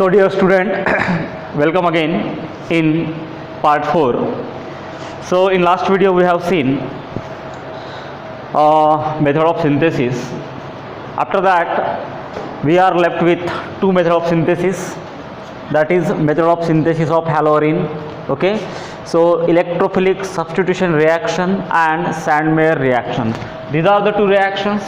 So dear student, welcome again in part 4. So in last video we have seen method of synthesis. After that we are left with two method of synthesis, that is method of synthesis of haloarine. Okay, so electrophilic substitution reaction and Sandmeyer reaction. These are the two reactions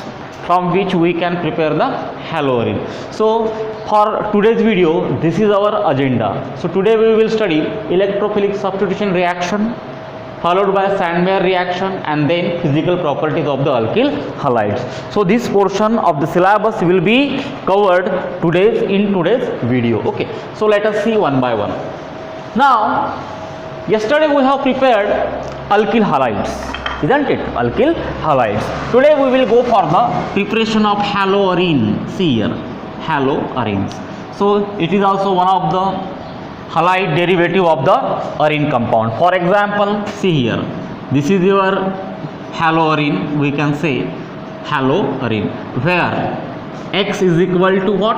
from which we can prepare the haloarine. So for today's video, this is our agenda. So today we will study electrophilic substitution reaction followed by Sandmeyer reaction and then physical properties of the alkyl halides. So this portion of the syllabus will be covered in today's video. Okay, so let us see one by one. Now yesterday we have prepared alkyl halides, isn't it? Alkyl halides. Today we will go for the preparation of haloarine. See here, haloarenes. So it is also one of the halide derivative of the arene compound. For example, see here, this is your haloarine. We can say haloarine, where X is equal to what?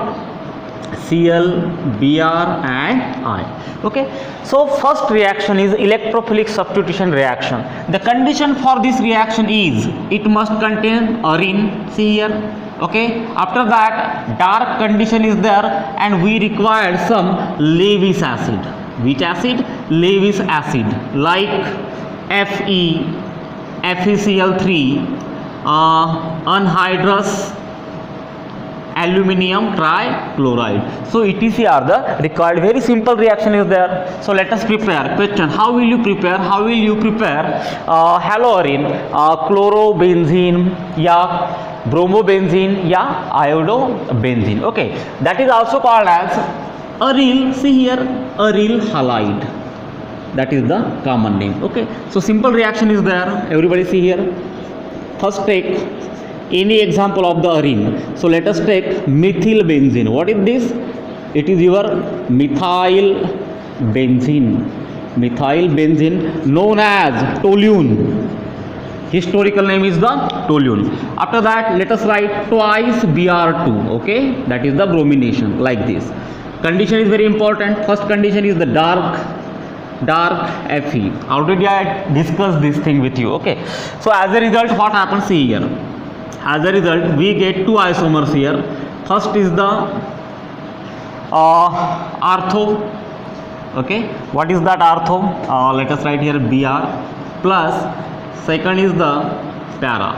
Cl, Br and I. Okay, so first reaction is electrophilic substitution reaction. The condition for this reaction is it must contain arene. See here. Okay, after that dark condition is there and we required some Lewis acid. Which acid? Lewis acid, like Fe, FeCl3, anhydrous aluminium trichloride. So etc are the required. Very simple reaction is there. So let us prepare. Question: how will you prepare? How will you prepare haloarine? Chlorobenzene, yeah, bromobenzene, yeah, iodobenzene. Okay, that is also called as aryl. See here, aryl halide. That is the common name. Okay, so simple reaction is there. Everybody see here. First take any example of the arene. So let us take methyl benzene. What is this? It is your methyl benzene. Methyl benzene, known as toluene. Historical name is the toluene. After that, let us write twice Br2. Okay, that is the bromination, like this. Condition is very important. First condition is the dark Fe. Already I discussed this thing with you. Okay, so as a result, what happens? See here. As a result, we get two isomers here. First is the ortho. Okay, what is that ortho? Let us write here Br plus. Second is the para,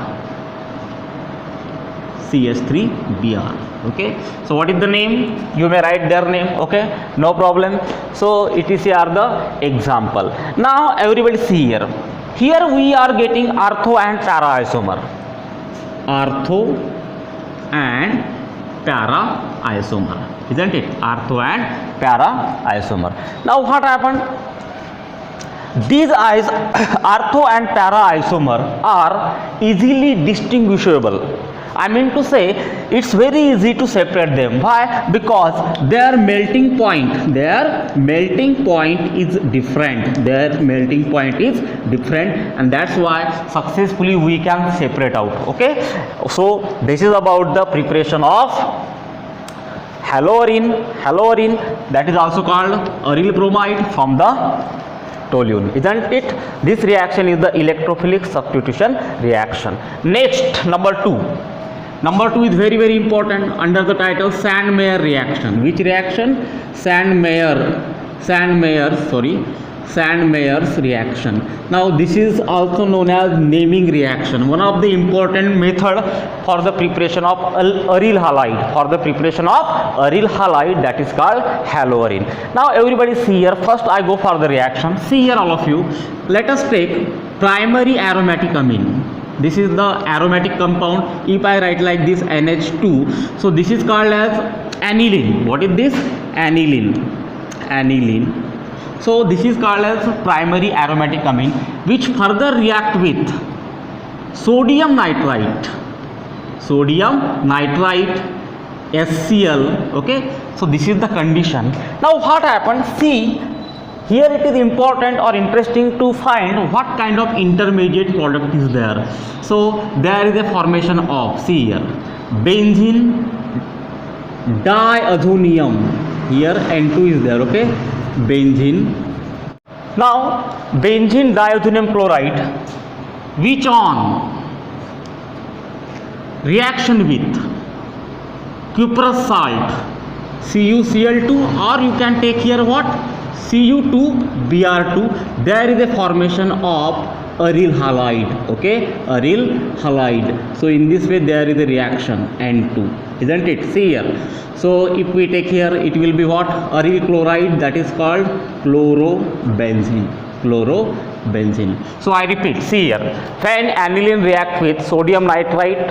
CH3Br. Okay, so what is the name? You may write their name. Okay, no problem. So etc are the example. Now everybody see here. Here we are getting ortho and para isomer. Ortho and para isomer, isn't it? Ortho and para isomer. Now what happened? These ortho and para isomer are easily distinguishable. I mean to say, it's very easy to separate them. Why? Because their melting point is different. Their melting point is different, and that's why successfully we can separate out. Okay, so this is about the preparation of haloarine, that is also called aryl bromide from the toluene, isn't it? This reaction is the electrophilic substitution reaction. Next, number 2. Number 2 is very, very important under the title Sandmeyer reaction. Which reaction? Sandmeyer's reaction. Now this is also known as naming reaction. One of the important method for the preparation of aryl halide. For the preparation of aryl halide, that is called haloarine. Now everybody see here. First I go for the reaction. See here all of you. Let us take primary aromatic amine. This is the aromatic compound. If I write like this NH2, so this is called as aniline. What is this? Aniline. So this is called as primary aromatic amine, which further react with sodium nitrite, HCl. Okay, so this is the condition. Now what happens? See, here it is important or interesting to find what kind of intermediate product is there. So there is a formation of, see here, benzene diazonium here N2 is there, okay, benzene. Now benzene diazonium chloride, which on reaction with cuprous salt CuCl2, or you can take here what, Cu2Br2, there is a formation of aryl halide, okay, aryl halide. So in this way there is a reaction N2, isn't it? See here, so if we take here, it will be what, aryl chloride, that is called chlorobenzene, chlorobenzene. So I repeat, see here, when aniline react with sodium nitrite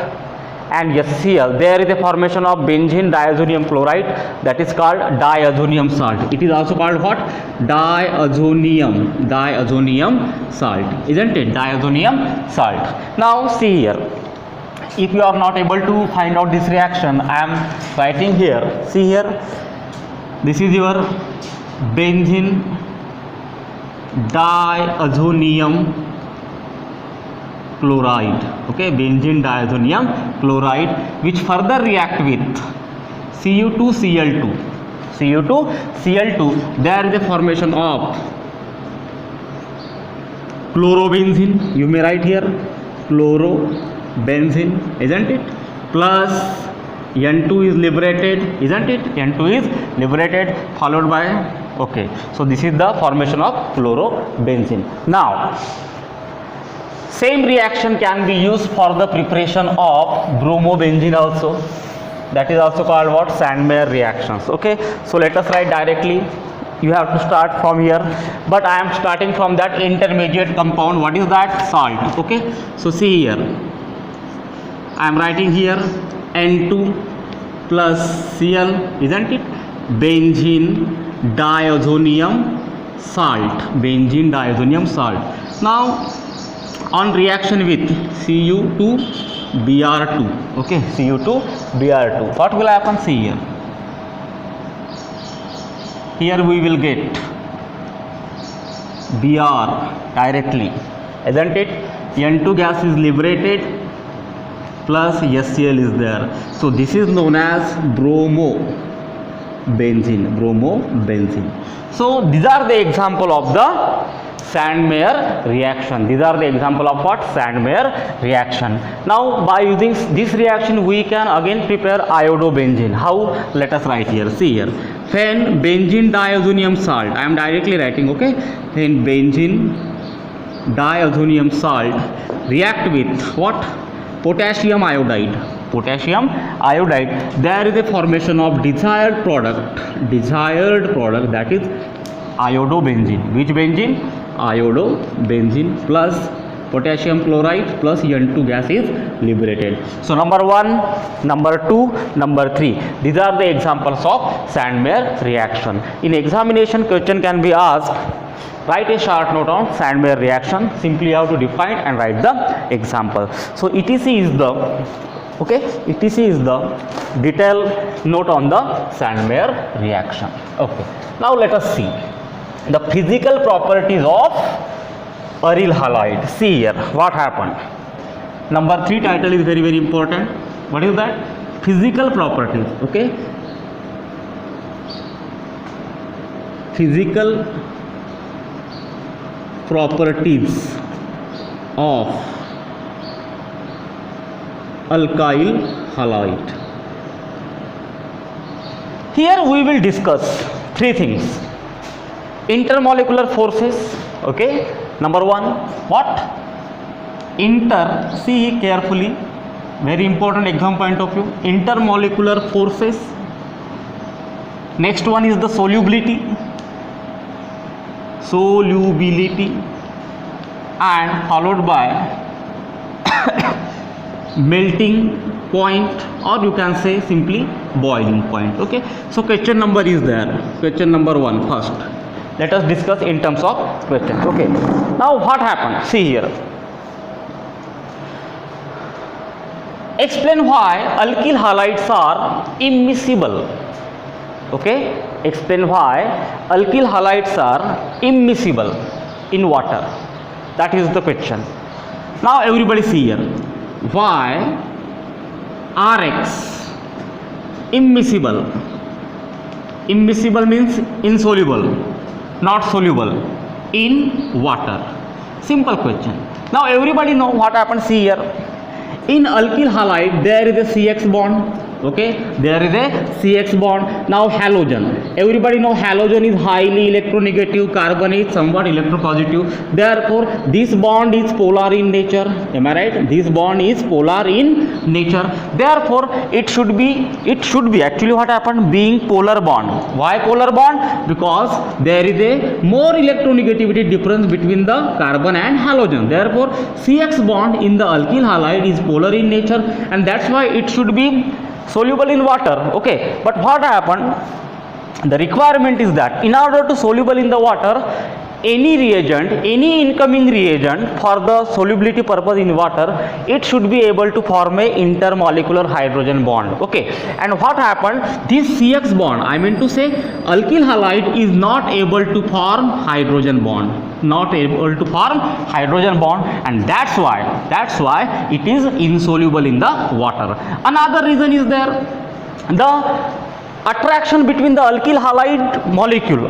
and HCl, there is a formation of benzene diazonium chloride, that is called diazonium salt. It is also called what, diazonium salt, isn't it? Diazonium salt. Now see here, if you are not able to find out this reaction, I am writing here. See here, this is your benzene diazonium chloride, okay, benzene diazonium chloride, which further react with Cu2Cl2, there is a formation of chlorobenzene, you may write here chlorobenzene, isn't it, plus N2 is liberated, isn't it, N2 is liberated, followed by, okay, so this is the formation of chlorobenzene. Now same reaction can be used for the preparation of bromobenzene also, that is also called what, Sandmeyer reactions, okay. So let us write directly, you have to start from here, but I am starting from that intermediate compound, what is that, salt, okay. So see here, I am writing here N2 plus Cl, isn't it, benzene diazonium salt, benzene diazonium salt. Now on reaction with Cu2Br2, okay, Cu2Br2, what will happen? See here, here we will get Br directly, isn't it, N2 gas is liberated, plus HCl is there, so this is known as bromobenzene. So these are the example of the Sandmeyer reaction. These are the example of what, Sandmeyer reaction. Now by using this reaction we can again prepare iodobenzene. How? Let us write here. See here, when benzene diazonium salt, I am directly writing, okay, when benzene diazonium salt react with what, potassium iodide, there is a formation of desired product, that is iodobenzene. Which benzene? Iodobenzene, plus potassium chloride, plus N2 gas is liberated. So number 1, number 2, number 3, these are the examples of Sandmeyer reaction. In examination, question can be asked, write a short note on Sandmeyer reaction, simply you have to define and write the example. So etc is the, okay, etc is the detailed note on the Sandmeyer reaction. Okay, now let us see the physical properties of aryl halide. See here, what happened. Number 3 title is very very important. What is that? Physical properties, okay, physical properties of alkyl halide. Here we will discuss 3 things. Intermolecular forces, okay, number 1, what, see carefully, very important exam point of view, intermolecular forces. Next one is the solubility, and followed by melting point, or you can say simply boiling point, okay. So question number is there, question number 1 first. Let us discuss in terms of question, okay. Now what happened? See here, explain why alkyl halides are immiscible, okay, explain why alkyl halides are immiscible in water, that is the question. Now everybody see here, why Rx immiscible Immiscible means insoluble, not soluble in water. Simple question. Now everybody know what happens. See here, in alkyl halide there is a CX bond. Okay, there is a CX bond. Now halogen, everybody know halogen is highly electronegative, carbon is somewhat electropositive. Therefore this bond is polar in nature. Am I right? This bond is polar in nature. Therefore it should be actually what happened, being polar bond. Why polar bond? Because there is a more electronegativity difference between the carbon and halogen. Therefore CX bond in the alkyl halide is polar in nature, and that's why it should be soluble in water. Okay, but what happened, the requirement is that in order to soluble in the water, any reagent, any incoming reagent for the solubility purpose in water, it should be able to form a intermolecular hydrogen bond. Okay, and what happened, this CX bond, I mean to say alkyl halide is not able to form hydrogen bond, and that's why it is insoluble in the water. Another reason is there, the attraction between the alkyl halide molecule,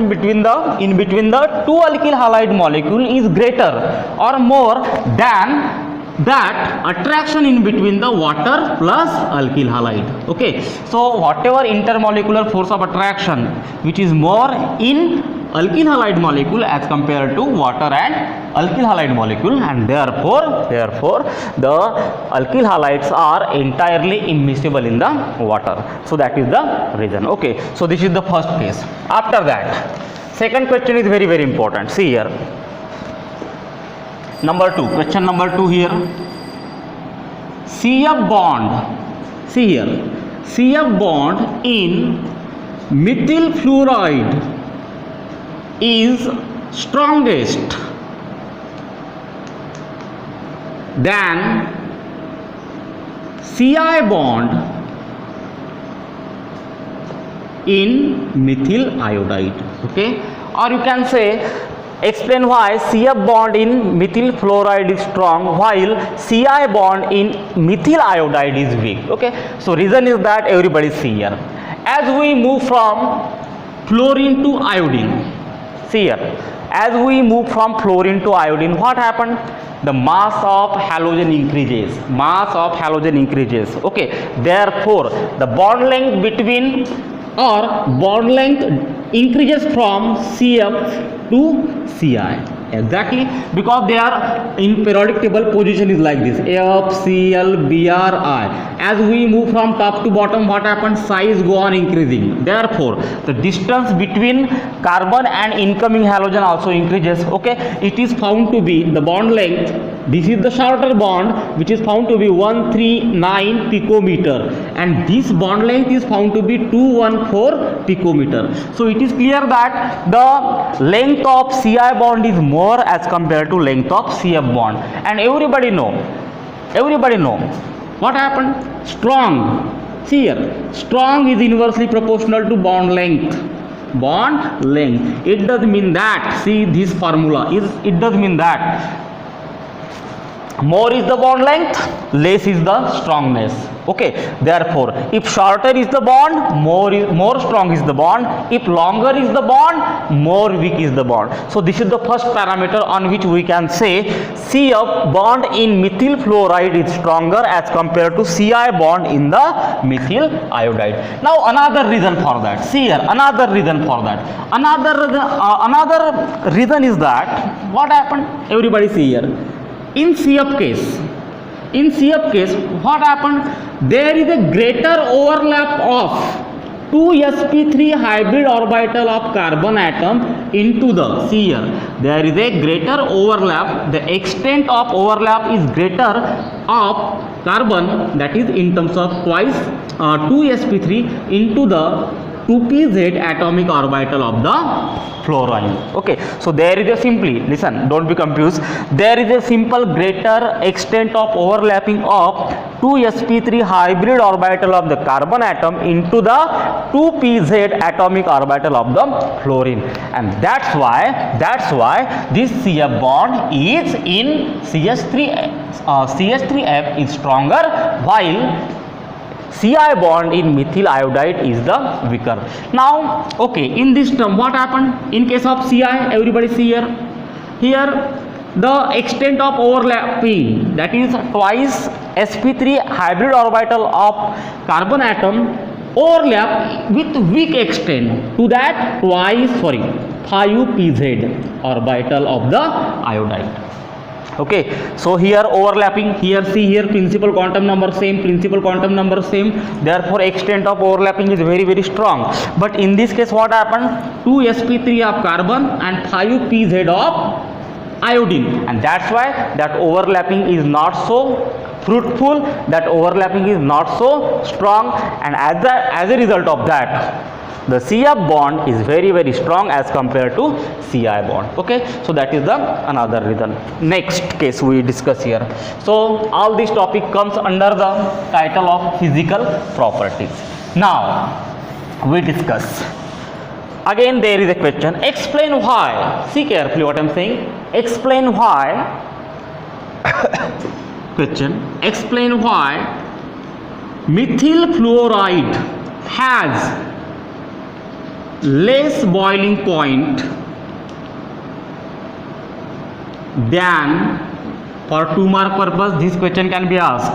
between the two alkyl halide molecule is greater or more than that attraction in between the water plus alkyl halide. Okay, so whatever intermolecular force of attraction which is more in alkyl halide molecule as compared to water and alkyl halide molecule, and therefore the alkyl halides are entirely immiscible in the water. So that is the reason. Okay, so this is the first case. After that, second question is very, very important. See here, question number 2 here. CF bond, see here, CF bond in methyl fluoride is strongest than Ci bond in methyl iodide. Okay, or you can say, explain why CF bond in methyl fluoride is strong while Ci bond in methyl iodide is weak. Okay, so reason is that everybody see here, as we move from fluorine to iodine, see here, as we move from fluorine to iodine, what happened, the mass of halogen increases. Okay, therefore the bond length increases from CF to Ci. Exactly, because they are in periodic table position is like this, FCl Bri. As we move from top to bottom, what happens, size go on increasing. Therefore the distance between carbon and incoming halogen also increases. Okay, it is found to be the bond length, this is the shorter bond which is found to be 139 picometer, and this bond length is found to be 214 picometer. So it is clear that the length of Ci bond is more as compared to length of CF bond. And everybody know what happened, strong, see here, strong is inversely proportional to bond length. It does mean that, see this formula is, it does mean that more is the bond length, less is the strongness. Okay, therefore if shorter is the bond, more strong is the bond. If longer is the bond, more weak is the bond. So this is the first parameter on which we can say CF bond in methyl fluoride is stronger as compared to Ci bond in the methyl iodide. Now another reason for that, see here, another reason is that what happened, everybody see here, in CF case what happened, there is a greater overlap of 2sp3 hybrid orbital of carbon atom into the, see here, there is a greater overlap, the extent of overlap is greater of carbon, that is in terms of twice 2sp3 into the 2pz atomic orbital of the fluorine. Okay, so there is a simply, listen, don't be confused, there is a simple greater extent of overlapping of 2sp3 hybrid orbital of the carbon atom into the 2pz atomic orbital of the fluorine, and that's why this CF bond is in CH3F is stronger, while Ci bond in methyl iodide is the weaker. Now, okay, in this term, what happened in case of Ci? Everybody see here. Here, the extent of overlapping, that is twice sp3 hybrid orbital of carbon atom overlap with weak extent to that 5pz orbital of the iodide. Okay, so here overlapping, here see, here principal quantum number same, therefore extent of overlapping is very strong. But in this case what happened, 2sp3 of carbon and 5pz of iodine, and that's why that overlapping is not so fruitful, that overlapping is not so strong, and as a result of that the CF bond is very strong as compared to Ci bond. Okay, so that is the another reason. Next case we discuss here. So all this topic comes under the title of physical properties. Now we discuss. Again there is a question, explain why, see carefully what I am saying, explain why question, explain why methyl fluoride has less boiling point than, for 2 mark purpose this question can be asked,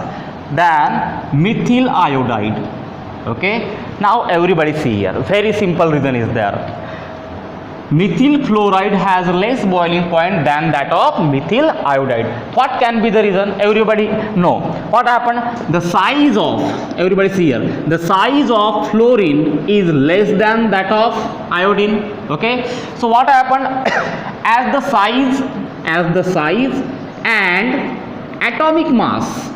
than methyl iodide. Okay, now everybody see here, very simple reason is there. Methyl fluoride has less boiling point than that of methyl iodide. What can be the reason? Everybody know. What happened? The size of, everybody see here, the size of fluorine is less than that of iodine. Okay, so what happened? as the size and atomic mass,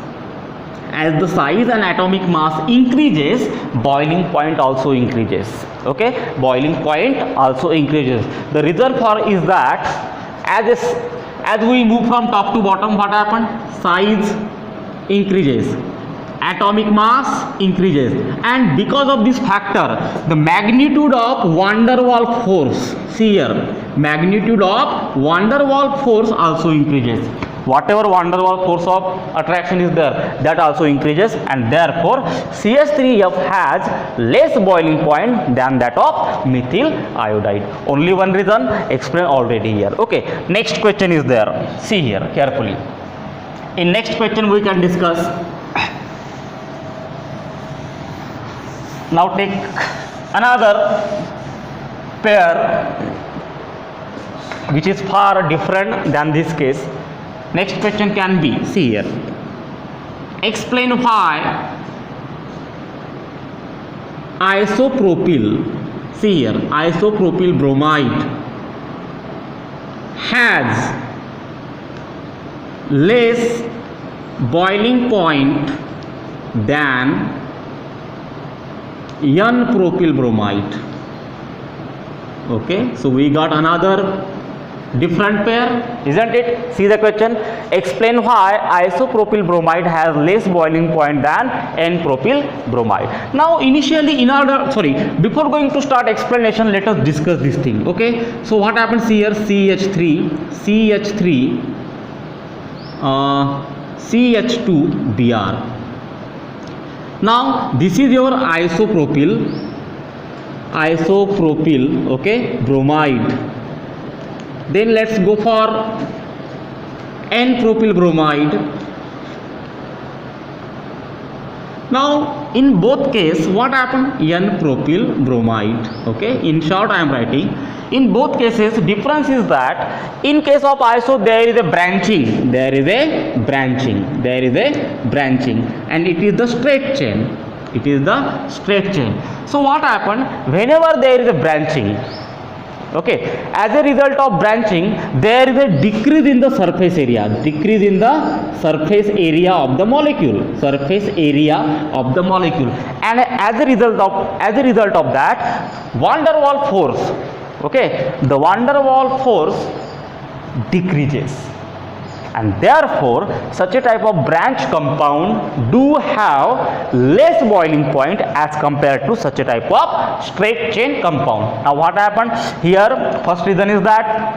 as the size and atomic mass increases, boiling point also increases. Okay, boiling point also increases. The reason for is that as we move from top to bottom, what happened? Size increases, atomic mass increases, and because of this factor the magnitude of van der Waals force, see here, magnitude of van der Waals force also increases. Whatever van der Waals force of attraction is there, that also increases, and therefore CH3F has less boiling point than that of methyl iodide. Only one reason explained already here. Okay, next question is there, see here carefully. In next question we can discuss. Now take another pair which is far different than this case. Next question can be, see here, explain why isopropyl, see here, isopropyl bromide has less boiling point than N-propyl bromide. Okay, so we got another different pair, isn't it? See the question, explain why isopropyl bromide has less boiling point than N-propyl bromide. Now initially, before going to start explanation, let us discuss this thing. Okay, so what happens here, CH2Br. Now this is your isopropyl, okay, bromide. Then let's go for N-propyl bromide. Now in both case what happened? N-propyl bromide. Okay, in short I am writing, in both cases difference is that in case of iso there is a branching, and it is the straight chain, So what happened? Whenever there is a branching, okay, as a result of branching there is a decrease in the surface area, of the molecule, and as a result of that van der Waals force, okay, the van der Waals force decreases, and therefore such a type of branch compound do have less boiling point as compared to such a type of straight chain compound. Now what happened here? First reason is that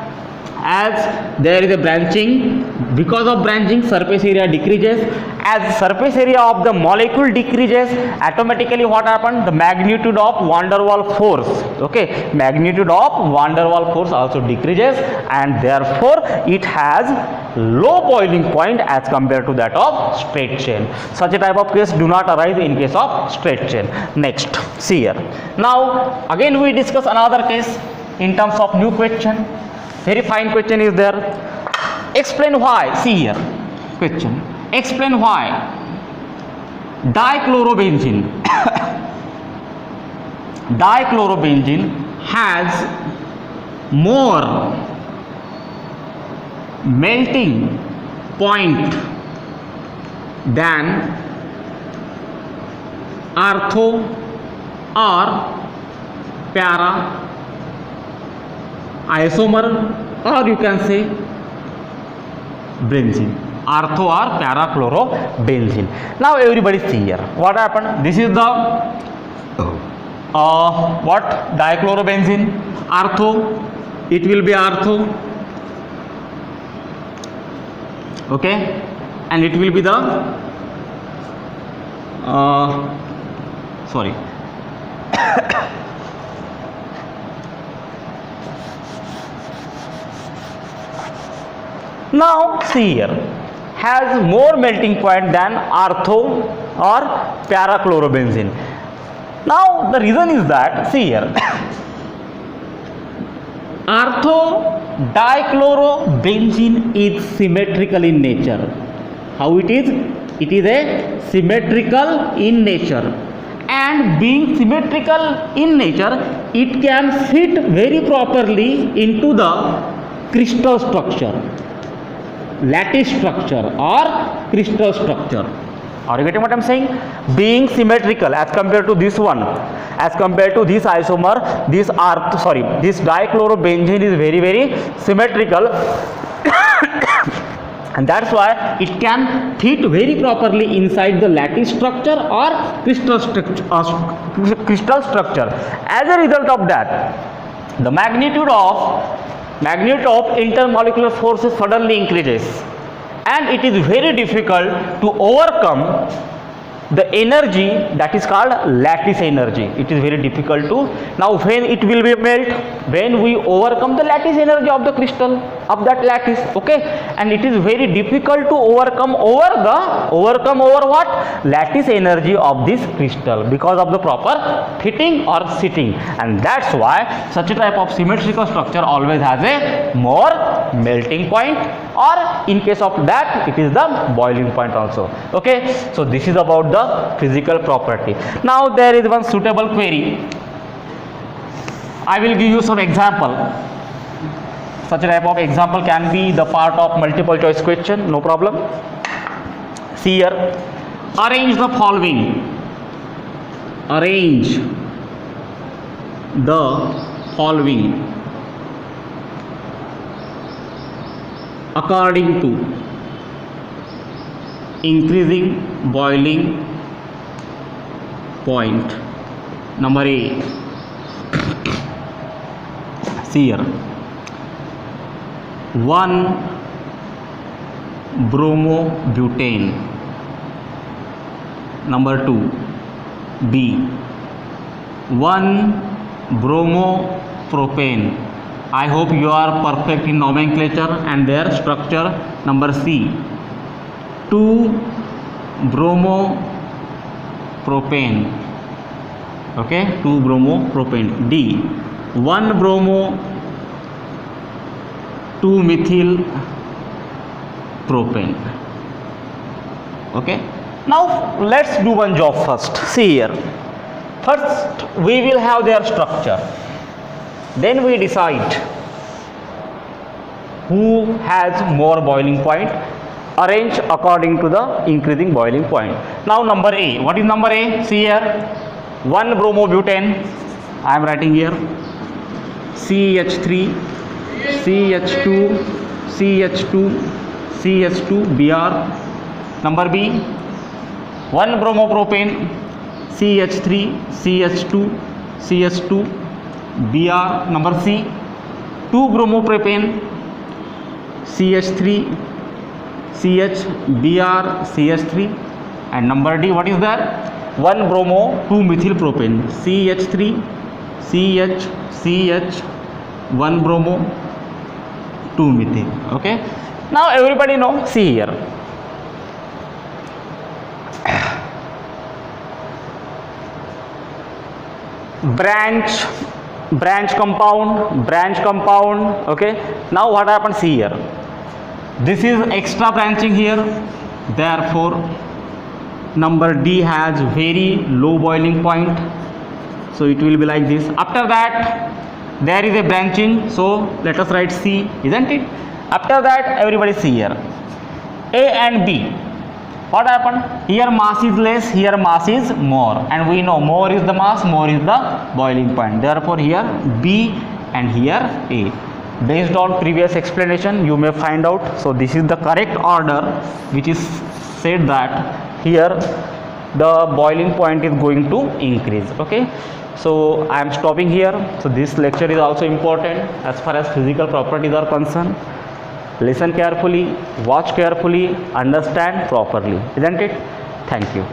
as there is a branching. Because of branching, surface area decreases. As surface area of the molecule decreases, automatically what happened? The magnitude of van der Waals force, okay, magnitude of van der Waals force also decreases, and therefore it has low boiling point as compared to that of straight chain. Such a type of case do not arise in case of straight chain. Next, see here. Now again we discuss another case in terms of new question. Very fine question is there. Explain why. See here, question. Explain why dichlorobenzene dichlorobenzene has more melting point than ortho or para isomer, or you can say benzene, ortho or para chlorobenzene. Now everybody see here what happened. This is the what dichlorobenzene, ortho, it will be ortho, okay, and it will be the sorry now see here, has more melting point than ortho or para chlorobenzene. Now the reason is that, see here, ortho dichlorobenzene is symmetrical in nature. How it is? It is a symmetrical in nature, and being symmetrical in nature, it can fit very properly into the crystal structure, lattice structure or crystal structure. Are you getting what I am saying? Being symmetrical as compared to this one, as compared to this isomer, this dichlorobenzene is very, very symmetrical and that's why it can fit very properly inside the lattice structure or crystal structure. As a result of that, the magnitude of intermolecular forces suddenly increases, and it is very difficult to overcome the energy that is called lattice energy. It is very difficult to. Now when it will be melt, when we overcome the lattice energy of the crystal of that lattice, okay, and it is very difficult to overcome over what? Lattice energy of this crystal because of the proper fitting or sitting, and that's why such a type of symmetrical structure always has a more melting point, or in case of that it is the boiling point also. Okay, so this is about the physical property. Now there is one suitable query. I will give you some example. Such a type of example can be the part of multiple choice question, no problem. See here, arrange the following. Arrange the following according to increasing boiling point. Number A. See here, 1 bromobutane. Number 2, B, 1 bromopropane. I hope you are perfect in nomenclature and their structure. Number C, 2 bromopropane. Okay, 2 bromopropane. D, 1 bromo 2 methyl propane. Okay, now let's do one job first. See here, first we will have their structure, then we decide who has more boiling point. Arrange according to the increasing boiling point. Now number A, what is number A? See here, 1 bromobutane, I am writing here, CH3, CH2, CH2, CH2, Br. Number B, 1 bromopropane, CH3, CH2, CH2, Br. Number C, 2 bromopropane, CH3 CH Br CH3, and number D, what is there? 1 bromo 2 methyl propane, CH3 CH CH 1 bromo 2 methyl. Okay, now everybody know, see here, branch compound. Okay, now what happens here? This is extra branching here, therefore number D has very low boiling point, so it will be like this. After that there is a branching, so let us write C, isn't it? After that everybody see here, A and B, what happened? Here mass is less, here mass is more, and we know more is the mass, more is the boiling point, therefore here B and here A. Based on previous explanation you may find out, so this is the correct order which is said that here the boiling point is going to increase. Okay, so I am stopping here. So this lecture is also important as far as physical properties are concerned. Listen carefully, watch carefully, understand properly, isn't it? Thank you.